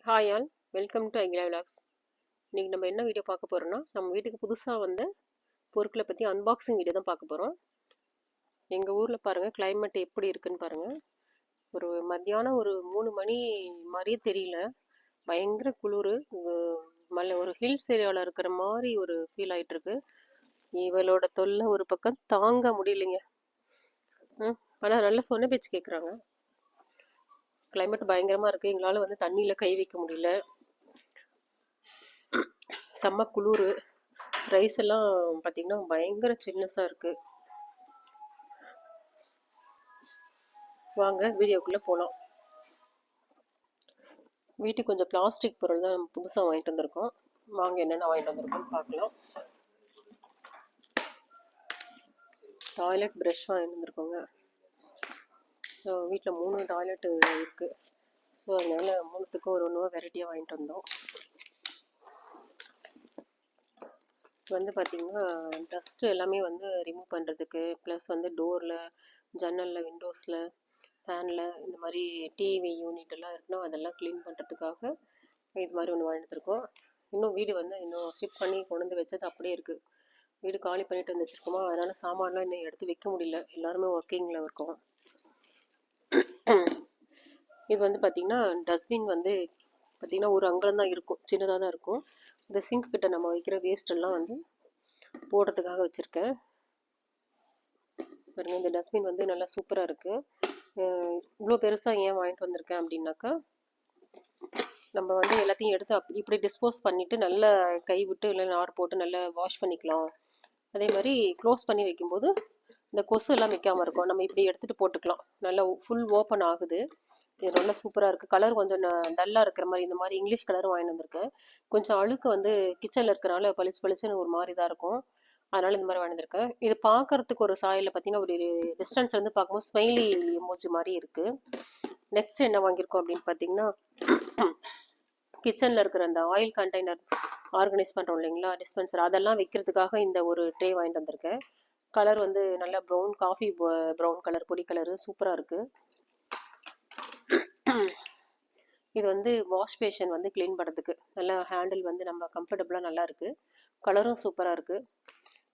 Hi all, welcome to Akila vlogs. இன்றைக்கி நம்ம என்ன வீடியோ பார்க்க போகிறோம்னா, நம்ம வீட்டுக்கு புதுசாக வந்த பொருட்களை பற்றி அன்பாக்சிங் வீடியோ தான் பார்க்க போகிறோம். எங்கள் ஊரில் பாருங்கள் கிளைமேட் எப்படி இருக்குன்னு பாருங்கள். ஒரு மத்தியானம் ஒரு 3 மணி மாதிரியே தெரியல, பயங்கர குளிர். மலை ஒரு ஹில்ஸ் ஏரியாவில் இருக்கிற மாதிரி ஒரு ஃபீல் ஆகிட்டுருக்கு. இவளோட தொல்லை ஒரு பக்கம் தாங்க முடியலைங்க. ஆனால் நல்லா சொன்ன பேச்சு கேட்குறாங்க. கிளைமேட் பயங்கரமாக இருக்குது. எங்களால் வந்து தண்ணியில் கை வைக்க முடியல, செம்ம குளிர். ரைஸ் எல்லாம் பார்த்தீங்கன்னா பயங்கர சில்னஸாக இருக்குது. வாங்க வீடியோக்குள்ளே போகலாம். வீட்டுக்கு கொஞ்சம் பிளாஸ்டிக் பொருள் தான் நம்ம புதுசாக வாங்கிட்டு வந்திருக்கோம். வாங்க என்னென்ன வாங்கிட்டு வந்திருக்கோம்னு பார்க்கலாம். டாய்லெட் ப்ரஷ் வாங்கிட்டு வந்திருக்கோங்க. ஸோ வீட்டில் 3 டாய்லெட்டு இருக்குது. ஸோ அதனால் 3த்துக்கும் ஒரு ஒன்று வெரைட்டியாக வாங்கிட்டு வந்தோம். வந்து பார்த்திங்கன்னா டஸ்ட்டு எல்லாமே வந்து ரிமூவ் பண்ணுறதுக்கு, ப்ளஸ் வந்து டோரில், ஜன்னலில், விண்டோஸில், ஃபேனில், இந்த மாதிரி டிவி யூனிட் எல்லாம் இருக்குன்னா அதெல்லாம் க்ளீன் பண்ணுறதுக்காக இது மாதிரி ஒன்று வாங்கிட்டு வந்திருக்கோம். இன்னும் வீடு வந்து இன்னும் ஷிஃப்ட் பண்ணி கொண்டு வந்து வச்சது அப்படியே இருக்குது. வீடு காலி பண்ணிட்டு வந்து வச்சுருக்கோமா, அதனால் சாமான்லாம் இன்னும் எடுத்து வைக்க முடியல, எல்லாருமே ஒர்க்கிங்கில் இருக்கோம். இது வந்து பார்த்திங்கன்னா டஸ்ட்பின் வந்து பார்த்திங்கன்னா ஒரு அங்கலம் தான் இருக்கும், சின்னதாக தான் இருக்கும். இந்த சிங்க் கிட்ட நம்ம வைக்கிற வேஸ்டெல்லாம் வந்து போடுறதுக்காக வச்சுருக்கேன். பாருங்கள், இந்த டஸ்ட்பின் வந்து நல்லா சூப்பராக இருக்குது. இவ்வளோ பெருசாக ஏன் வாங்கிட்டு வந்திருக்கேன் அப்படின்னாக்கா, நம்ம வந்து எல்லாத்தையும் எடுத்து இப்படி டிஸ்போஸ் பண்ணிவிட்டு நல்லா கை விட்டு இல்லை நார் போட்டு நல்லா வாஷ் பண்ணிக்கலாம். அதே மாதிரி க்ளோஸ் பண்ணி வைக்கும்போது இந்த கொசு எல்லாம் வைக்காமல் இருக்கும். நம்ம இப்படி எடுத்துகிட்டு போட்டுக்கலாம். நல்லா ஃபுல் ஓப்பன் ஆகுது. இது நல்லா சூப்பராக இருக்குது. கலர் கொஞ்சம் டல்லாக இருக்கிற மாதிரி, இந்த மாதிரி இங்கிலீஷ் கலரும் வாங்கிட்டு வந்திருக்கேன். கொஞ்சம் அழுக்கு வந்து கிச்சனில் இருக்கிறனால பளிச்சுன்னு ஒரு மாதிரி தான் இருக்கும். அதனால் இந்த மாதிரி வாங்கியிருக்கேன். இது பார்க்கறதுக்கு ஒரு சாயில் பார்த்தீங்கன்னா ஒரு டிஸ்டன்ஸ் வந்து பார்க்கும்போது ஸ்மைலி எமோஜி மாதிரி இருக்குது. நெக்ஸ்ட் என்ன வாங்கியிருக்கோம் அப்படின்னு பார்த்தீங்கன்னா, கிச்சனில் இருக்கிற அந்த ஆயில் கண்டெய்னர் ஆர்கனைஸ் பண்ணுறோம் இல்லைங்களா, டிஸ்பென்சர், அதெல்லாம் வைக்கிறதுக்காக இந்த ஒரு ட்ரே வாங்கிட்டு வந்திருக்கேன். கலர் வந்து நல்லா ப்ரௌன், காஃபி ப்ரௌன் கலர், பொடி கலரு, சூப்பராக இருக்குது. இது வந்து வாஷ் பேஷன் வந்து க்ளீன் பண்ணுறதுக்கு நல்லா ஹேண்டில் வந்து நம்ம கம்ஃபர்டபுளாக நல்லா இருக்குது. கலரும் சூப்பராக இருக்குது.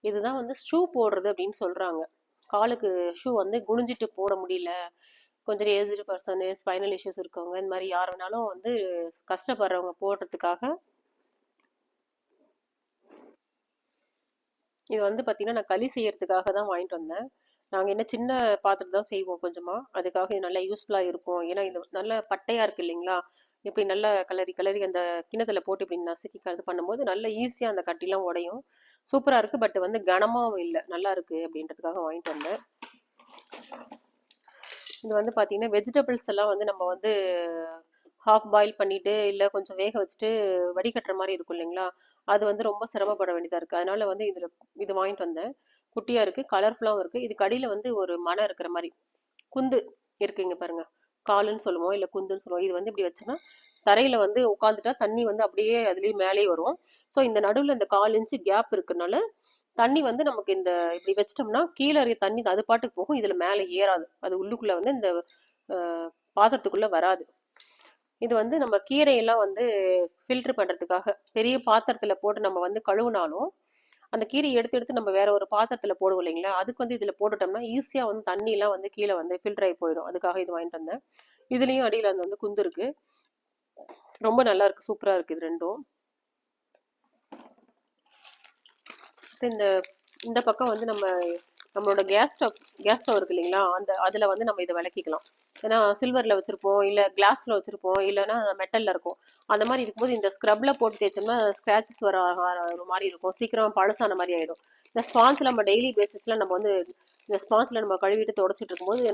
இதுதான் வந்து ஷூ போடுறது அப்படின்னு சொல்கிறாங்க. காலுக்கு ஷூ வந்து குனிஞ்சிட்டு போட முடியல, கொஞ்சம் ஏஜ்டு பர்சனு, ஸ்பைனல் இஷ்யூஸ் இருக்கவங்க, இந்த மாதிரி யார் வேணாலும் வந்து கஷ்டப்படுறவங்க போடுறதுக்காக இது வந்து பார்த்திங்கன்னா நான் களி செய்யறதுக்காக தான் வாங்கிட்டு வந்தேன். நாங்கள் என்ன சின்ன பாத்திரம் தான் செய்வோம் கொஞ்சமாக, அதுக்காக இது நல்லா யூஸ்ஃபுல்லாக இருக்கும். ஏன்னா இது நல்ல பட்டையாக இருக்குது இல்லைங்களா, இப்படி நல்லா கலரி அந்த கிண்ணத்தில் போட்டு இப்படி நசுக்கி இது பண்ணும்போது நல்ல ஈஸியாக அந்த கட்டிலாம் உடையும். சூப்பராக இருக்குது. பட் வந்து கனமாகவும் இல்லை, நல்லா இருக்குது அப்படின்றதுக்காக வாங்கிட்டு வந்தேன். இது வந்து பார்த்திங்கன்னா வெஜிடபிள்ஸ் எல்லாம் வந்து நம்ம வந்து ஹாஃப் பாயில் பண்ணிவிட்டு இல்லை கொஞ்சம் வேக வச்சுட்டு வடிகட்டுற மாதிரி இருக்கும் இல்லைங்களா, அது வந்து ரொம்ப சிரமப்பட வேண்டியதாக இருக்குது. அதனால் வந்து இது வாங்கிட்டு வந்தேன். குட்டியாக இருக்குது, கலர்ஃபுல்லாகவும் இருக்குது. இதுக்கு அடியில் வந்து ஒரு மணை இருக்கிற மாதிரி குந்து இருக்குங்க பாருங்கள், காலுன்னு சொல்லுவோம் இல்லை குந்துன்னு சொல்லுவோம். இது வந்து இப்படி வச்சோன்னா தரையில் வந்து உட்காந்துட்டா தண்ணி வந்து அப்படியே அதுலேயே மேலே வரும். ஸோ இந்த நடுவில் இந்த 1/4 இன்ச்சு கேப் இருக்கிறனால தண்ணி வந்து நமக்கு இந்த இப்படி வச்சிட்டோம்னா கீழே இருக்க தண்ணி அது பாட்டுக்கு போகும், இதில் மேலே ஏறாது, அது உள்ளுக்குள்ளே வந்து இந்த பாத்திரத்துக்குள்ளே வராது. இது வந்து நம்ம கீரையெல்லாம் வந்து ஃபில்ட்ரு பண்ணுறதுக்காக பெரிய பாத்திரத்தில் போட்டு நம்ம வந்து கழுவுனாலும் அந்த கீரையை எடுத்து நம்ம வேற ஒரு பாத்திரத்தில் போடுவோம் இல்லைங்களா, அதுக்கு வந்து இதில் போட்டுட்டோம்னா ஈஸியாக வந்து தண்ணியெல்லாம் வந்து கீழே வந்து ஃபில்டர் ஆகி போயிடும். அதுக்காக இது வாங்கிட்டு வந்தேன். இதுலேயும் அடியில் அது வந்து குந்து இருக்கு, ரொம்ப நல்லா இருக்கு, சூப்பராக இருக்குது இது ரெண்டும். இந்த பக்கம் வந்து நம்மளோட கேஸ் ஸ்டவ் இருக்கு இல்லைங்களா, அதில் வந்து நம்ம இதை விளக்கிக்கலாம். ஏன்னா சில்வரில் வச்சுருப்போம், இல்லை கிளாஸில் வச்சுருப்போம், இல்லைன்னா மெட்டலில் இருக்கும். அந்த மாதிரி இருக்கும்போது இந்த ஸ்க்ரப்பில் போட்டு தேய்ச்சோம்னா ஸ்க்ராச்சஸ் வர ஒரு மாதிரி இருக்கும், சீக்கிரம் பழசான மாதிரி ஆகிடும். இந்த ஸ்பான்ஸில் நம்ம டெய்லி பேசிஸில் நம்ம வந்து இந்த ஸ்பான்ஸில் நம்ம கழுவிட்டு தொடச்சிட்டு இருக்கும்போது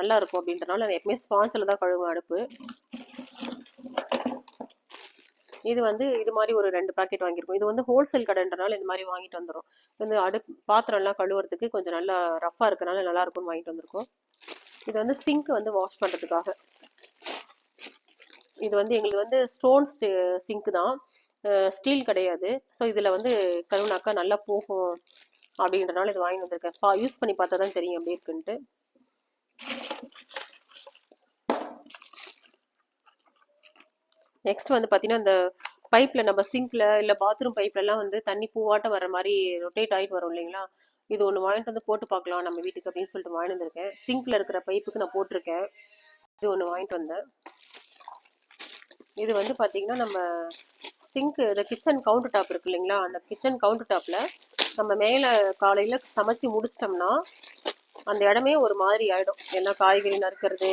நல்லா இருக்கும். அப்படின்றனால நான் எப்பவுமே ஸ்பான்ஸில் தான் கழுவுவேன் அடுப்பு. இது வந்து இது மாதிரி ஒரு 2 பாக்கெட் வாங்கியிருக்கோம். இது வந்து ஹோல்சேல் கடைன்றனால இந்த மாதிரி வாங்கிட்டு வந்துடும். வந்து பாத்திரம்லாம் கழுவுறதுக்கு கொஞ்சம் நல்லா ரஃப்பாக இருக்கனால நல்லா இருக்கும்னு வாங்கிட்டு வந்திருக்கோம். இது வந்து சிங்க் வந்து வாஷ் பண்ணுறதுக்காக. இது வந்து எங்களுக்கு வந்து ஸ்டோன் சிங்க் தான், ஸ்டீல் கிடையாது. ஸோ இதில் வந்து கழுவுனாக்கா நல்லா போகும் அப்படின்றனால இது வாங்கி வந்திருக்கேன். யூஸ் பண்ணி பார்த்தா தான் தெரியும் எப்படி இருக்குன்ட்டு. நெக்ஸ்ட் வந்து பார்த்தீங்கன்னா, இந்த பைப்பில் நம்ம சிங்க்ல இல்லை பாத்ரூம் பைப்லலாம் வந்து தண்ணி பூவாட்டம் வர மாதிரி ரொட்டேட் ஆகிட்டு வரும் இல்லைங்களா? இது ஒன்று வாங்கிட்டு வந்து போட்டு பார்க்கலாம் நம்ம வீட்டுக்கு அப்படின்னு சொல்லிட்டு வாங்கிட்டு வந்திருக்கேன். சிங்க்ல இருக்கிற பைப்புக்கு நான் போட்டிருக்கேன். இது ஒன்று வாங்கிட்டு வந்தேன். இது வந்து பார்த்தீங்கன்னா நம்ம சிங்க்கு இந்த கிச்சன் கவுண்டர் டாப் இருக்கு இல்லைங்களா? அந்த கிச்சன் கவுண்டர் டாப்பில் நம்ம மேலே காலையில் சமைச்சு முடிச்சிட்டோம்னா அந்த இடமே ஒரு மாதிரி ஆகிடும். எல்லாம் காய்கறி நறுக்கிறது,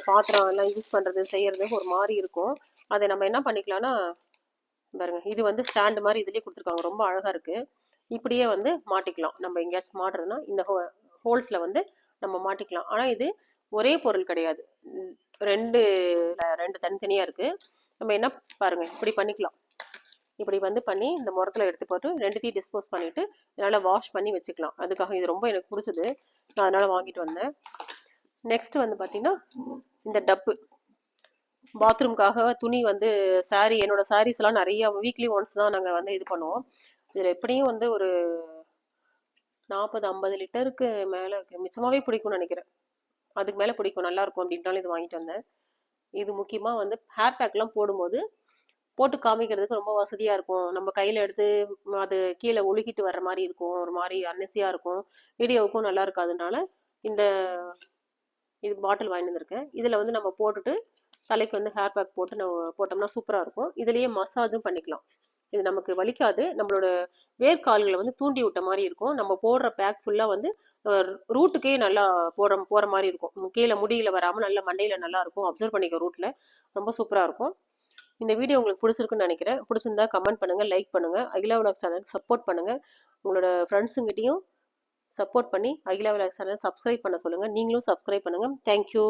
பாத்திரம் எல்லாம் யூஸ் பண்ணுறது செய்கிறது ஒரு மாதிரி இருக்கும். அதை நம்ம என்ன பண்ணிக்கலாம்னா பாருங்க, இது வந்து ஸ்டாண்டு மாதிரி இதுலேயே கொடுத்துருக்காங்க. ரொம்ப அழகாக இருக்குது. இப்படியே வந்து மாட்டிக்கலாம். நம்ம எங்கேயாச்சும் மாட்டுறதுன்னா இந்த ஹோல்ஸில் வந்து நம்ம மாட்டிக்கலாம். ஆனால் இது ஒரே பொருள் கிடையாது. ரெண்டு ரெண்டு தனித்தனியாக இருக்குது. நம்ம என்ன பாருங்க, இப்படி பண்ணிக்கலாம். இப்படி வந்து பண்ணி இந்த முறத்தில் எடுத்து போட்டு ரெண்டுத்தையும் டிஸ்போஸ் பண்ணிவிட்டு என்னால் வாஷ் பண்ணி வச்சுக்கலாம். அதுக்காக இது ரொம்ப எனக்கு பிடிச்சது. நான் அதனால் வாங்கிட்டு வந்தேன். நெக்ஸ்ட் வந்து பார்த்தீங்கன்னா இந்த டப்பு பாத்ரூம்காக துணி வந்து சாரீ, என்னோட சாரீஸ் எல்லாம் நிறைய வீக்லி ஒன்ஸ் தான் நாங்கள் வந்து இது பண்ணுவோம். இதில் எப்படியும் வந்து ஒரு 40-50 லிட்டருக்கு மேலே மிச்சமாகவே பிடிக்கும்னு நினைக்கிறேன். அதுக்கு மேலே பிடிக்கும், நல்லாயிருக்கும் அப்படின்ட்டாலும் இது வாங்கிட்டு வந்தேன். இது முக்கியமாக வந்து ஹேர் பேக்லாம் போடும்போது போட்டு காமிக்கிறதுக்கு ரொம்ப வசதியாக இருக்கும். நம்ம கையில் எடுத்து அது கீழே ஒழுகிட்டு வர்ற மாதிரி இருக்கும், ஒரு மாதிரி அன்னசியாக இருக்கும், வீடியோவுக்கும் நல்லா இருக்காதுனால இந்த இது பாட்டில் வாங்கிட்டு வந்திருக்கேன். இதில் வந்து நம்ம போட்டுட்டு தலைக்கு வந்து ஹேர் பேக் போட்டு நம்ம போட்டோம்னா சூப்பராக இருக்கும். இதுலேயே மசாஜும் பண்ணிக்கலாம். இது நமக்கு வலிக்காது. நம்மளோட வேர்க்கால்களை வந்து தூண்டி விட்ட மாதிரி இருக்கும். நம்ம போடுற பேக் ஃபுல்லாக வந்து ரூட்டுக்கே நல்லா போகிற மாதிரி இருக்கும். கீழே முடியில் வராமல் நல்லா மண்டையில் நல்லா இருக்கும். அப்சர்வ் பண்ணிக்க ரூட்டில் ரொம்ப சூப்பராக இருக்கும். இந்த வீடியோ உங்களுக்கு பிடிச்சிருக்குன்னு நினைக்கிறேன். பிடிச்சிருந்தா கமெண்ட் பண்ணுங்கள், லைக் பண்ணுங்கள். அகிலா விலாக் சேனலுக்கு சப்போர்ட் பண்ணுங்கள். உங்களோட ஃப்ரெண்ட்ஸுங்கிட்டையும் சப்போர்ட் பண்ணி அகிலா விலாக் சேனல் சப்ஸ்கிரைப் பண்ண சொல்லுங்கள். நீங்களும் சப்ஸ்கிரைப் பண்ணுங்கள். தேங்க்யூ.